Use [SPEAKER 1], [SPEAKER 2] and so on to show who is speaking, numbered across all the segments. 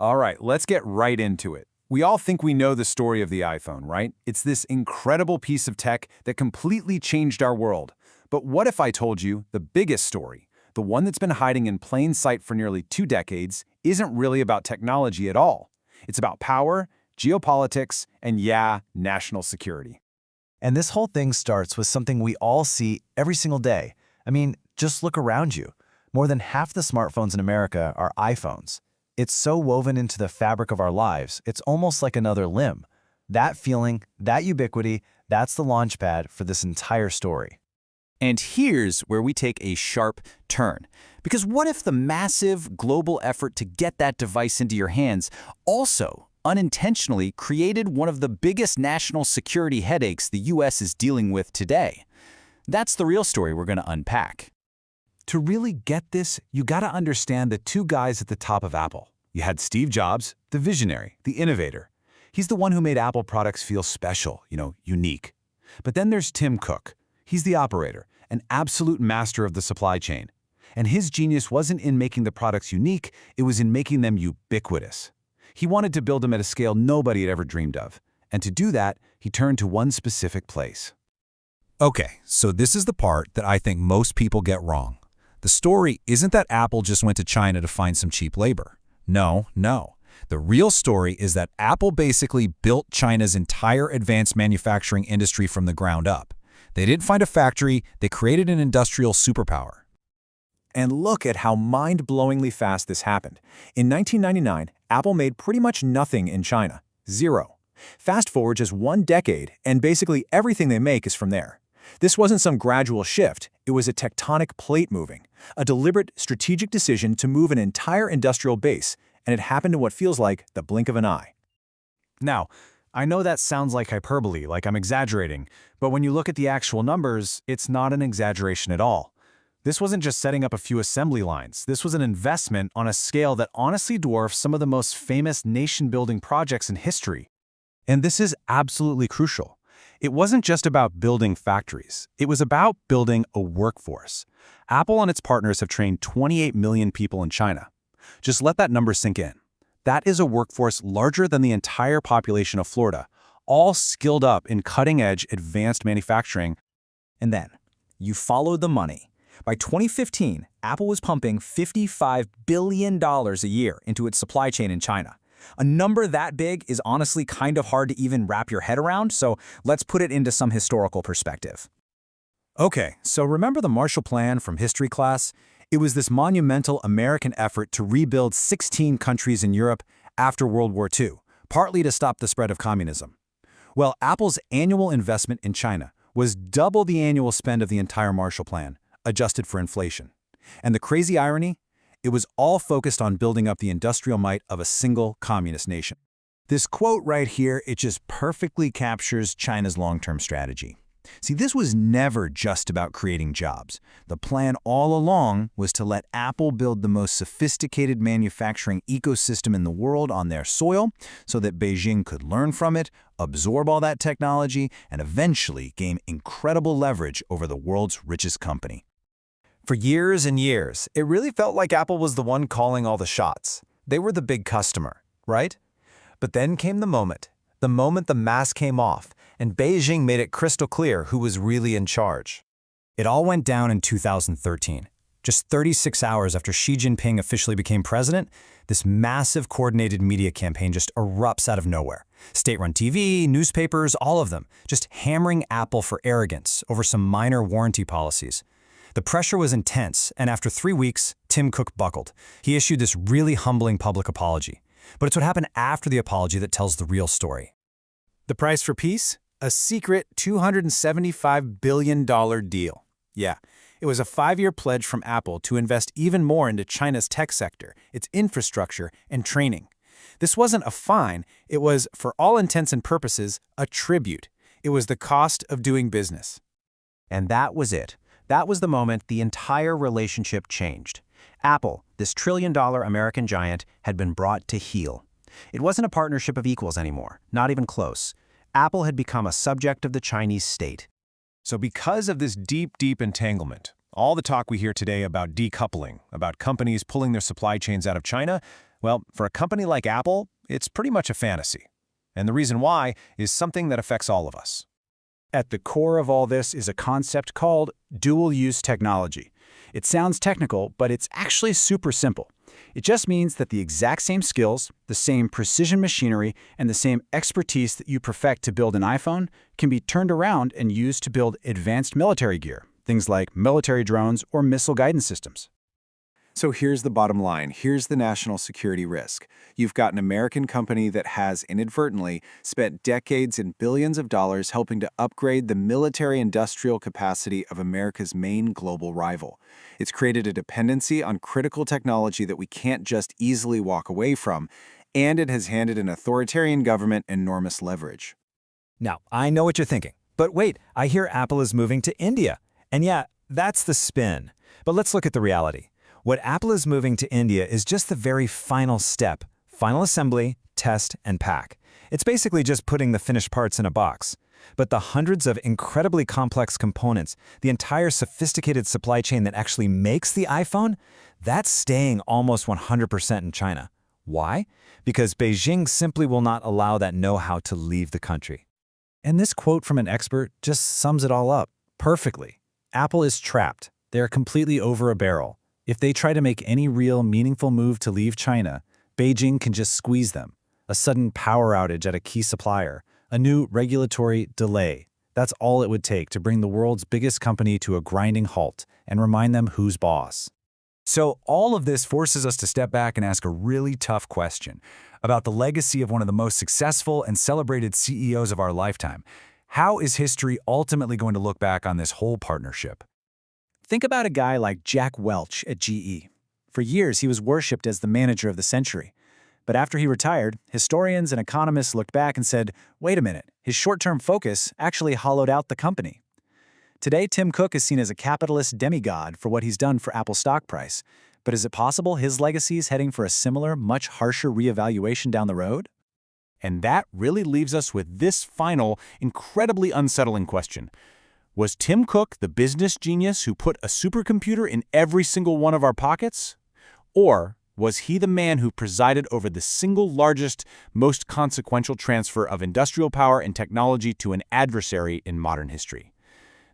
[SPEAKER 1] All right, let's get right into it. We all think we know the story of the iPhone, right? It's this incredible piece of tech that completely changed our world. But what if I told you the biggest story, the one that's been hiding in plain sight for nearly 2 decades, isn't really about technology at all? It's about power, geopolitics, and yeah, national security.
[SPEAKER 2] And this whole thing starts with something we all see every single day. I mean, just look around you. More than half the smartphones in America are iPhones. It's so woven into the fabric of our lives, it's almost like another limb. That feeling, that ubiquity, that's the launchpad for this entire story.
[SPEAKER 3] And here's where we take a sharp turn. Because what if the massive global effort to get that device into your hands also unintentionally created one of the biggest national security headaches the US is dealing with today? That's the real story we're going to unpack.
[SPEAKER 1] To really get this, you gotta understand the two guys at the top of Apple. You had Steve Jobs, the visionary, the innovator. He's the one who made Apple products feel special, unique. But then there's Tim Cook. He's the operator, an absolute master of the supply chain. And his genius wasn't in making the products unique, it was in making them ubiquitous. He wanted to build them at a scale nobody had ever dreamed of. And to do that, he turned to one specific place.
[SPEAKER 4] Okay, so this is the part that I think most people get wrong. The story isn't that Apple just went to China to find some cheap labor. No. The real story is that Apple basically built China's entire advanced manufacturing industry from the ground up. They didn't find a factory, they created an industrial superpower.
[SPEAKER 1] And look at how mind-blowingly fast this happened. In 1999, Apple made pretty much nothing in China. Zero. Fast forward just 1 decade, and basically everything they make is from there. This wasn't some gradual shift, it was a tectonic plate moving, a deliberate, strategic decision to move an entire industrial base, and it happened in what feels like the blink of an eye.
[SPEAKER 2] Now, I know that sounds like hyperbole, like I'm exaggerating, but when you look at the actual numbers, it's not an exaggeration at all. This wasn't just setting up a few assembly lines, this was an investment on a scale that honestly dwarfs some of the most famous nation-building projects in history. And this is absolutely crucial. It wasn't just about building factories. It was about building a workforce. Apple and its partners have trained 28 million people in China. Just let that number sink in. That is a workforce larger than the entire population of Florida, all skilled up in cutting-edge advanced manufacturing.
[SPEAKER 3] And then, you follow the money. By 2015, Apple was pumping $55 billion a year into its supply chain in China. A number that big is honestly kind of hard to even wrap your head around, so let's put it into some historical perspective.
[SPEAKER 1] Okay, so remember the Marshall Plan from history class? It was this monumental American effort to rebuild 16 countries in Europe after World War II, partly to stop the spread of communism. Well, Apple's annual investment in China was double the annual spend of the entire Marshall Plan, adjusted for inflation. And the crazy irony? It was all focused on building up the industrial might of a single communist nation.
[SPEAKER 4] This quote right here, it just perfectly captures China's long-term strategy. See, this was never just about creating jobs. The plan all along was to let Apple build the most sophisticated manufacturing ecosystem in the world on their soil so that Beijing could learn from it, absorb all that technology, and eventually gain incredible leverage over the world's richest company.
[SPEAKER 2] For years and years, it really felt like Apple was the one calling all the shots. They were the big customer, right? But then came the moment the mask came off, and Beijing made it crystal clear who was really in charge. It all went down in 2013. Just 36 hours after Xi Jinping officially became president, this massive coordinated media campaign just erupts out of nowhere. State-run TV, newspapers, all of them, just hammering Apple for arrogance over some minor warranty policies. The pressure was intense, and after 3 weeks, Tim Cook buckled. He issued this really humbling public apology. But it's what happened after the apology that tells the real story.
[SPEAKER 1] The price for peace? A secret $275 billion deal. Yeah, it was a 5-year pledge from Apple to invest even more into China's tech sector, its infrastructure, and training. This wasn't a fine, it was, for all intents and purposes, a tribute. It was the cost of doing business.
[SPEAKER 2] And that was it. That was the moment the entire relationship changed. Apple, this trillion-dollar American giant, had been brought to heel. It wasn't a partnership of equals anymore, not even close. Apple had become a subject of the Chinese state.
[SPEAKER 1] So because of this deep entanglement, all the talk we hear today about decoupling, about companies pulling their supply chains out of China,
[SPEAKER 2] Well, for a company like Apple, it's pretty much a fantasy. And the reason why is something that affects all of us.
[SPEAKER 4] At the core of all this is a concept called dual-use technology. It sounds technical, but it's actually super simple. It just means that the exact same skills, the same precision machinery, and the same expertise that you perfect to build an iPhone can be turned around and used to build advanced military gear, things like military drones or missile guidance systems.
[SPEAKER 5] So here's the bottom line. Here's the national security risk. You've got an American company that has inadvertently spent decades and billions of dollars helping to upgrade the military-industrial capacity of America's main global rival. It's created a dependency on critical technology that we can't just easily walk away from, and it has handed an authoritarian government enormous leverage.
[SPEAKER 2] Now, I know what you're thinking. But wait, I hear Apple is moving to India. And yeah, that's the spin. But let's look at the reality. What Apple is moving to India is just the very final step, final assembly, test, and pack. It's basically just putting the finished parts in a box. But the hundreds of incredibly complex components, the entire sophisticated supply chain that actually makes the iPhone, that's staying almost 100% in China. Why? Because Beijing simply will not allow that know-how to leave the country.
[SPEAKER 4] And this quote from an expert just sums it all up perfectly. Apple is trapped. They're completely over a barrel. If they try to make any real, meaningful move to leave China, Beijing can just squeeze them. A sudden power outage at a key supplier, a new regulatory delay. That's all it would take to bring the world's biggest company to a grinding halt and remind them who's boss.
[SPEAKER 1] So all of this forces us to step back and ask a really tough question about the legacy of one of the most successful and celebrated CEOs of our lifetime. How is history ultimately going to look back on this whole partnership?
[SPEAKER 4] Think about a guy like Jack Welch at GE. For years, he was worshipped as the manager of the century. But after he retired, historians and economists looked back and said, wait a minute, his short-term focus actually hollowed out the company. Today, Tim Cook is seen as a capitalist demigod for what he's done for Apple's stock price. But is it possible his legacy is heading for a similar, much harsher reevaluation down the road?
[SPEAKER 1] And that really leaves us with this final, incredibly unsettling question. Was Tim Cook the business genius who put a supercomputer in every single one of our pockets? Or was he the man who presided over the single largest, most consequential transfer of industrial power and technology to an adversary in modern history?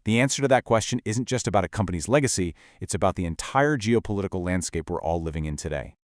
[SPEAKER 1] The answer to that question isn't just about a company's legacy, it's about the entire geopolitical landscape we're all living in today.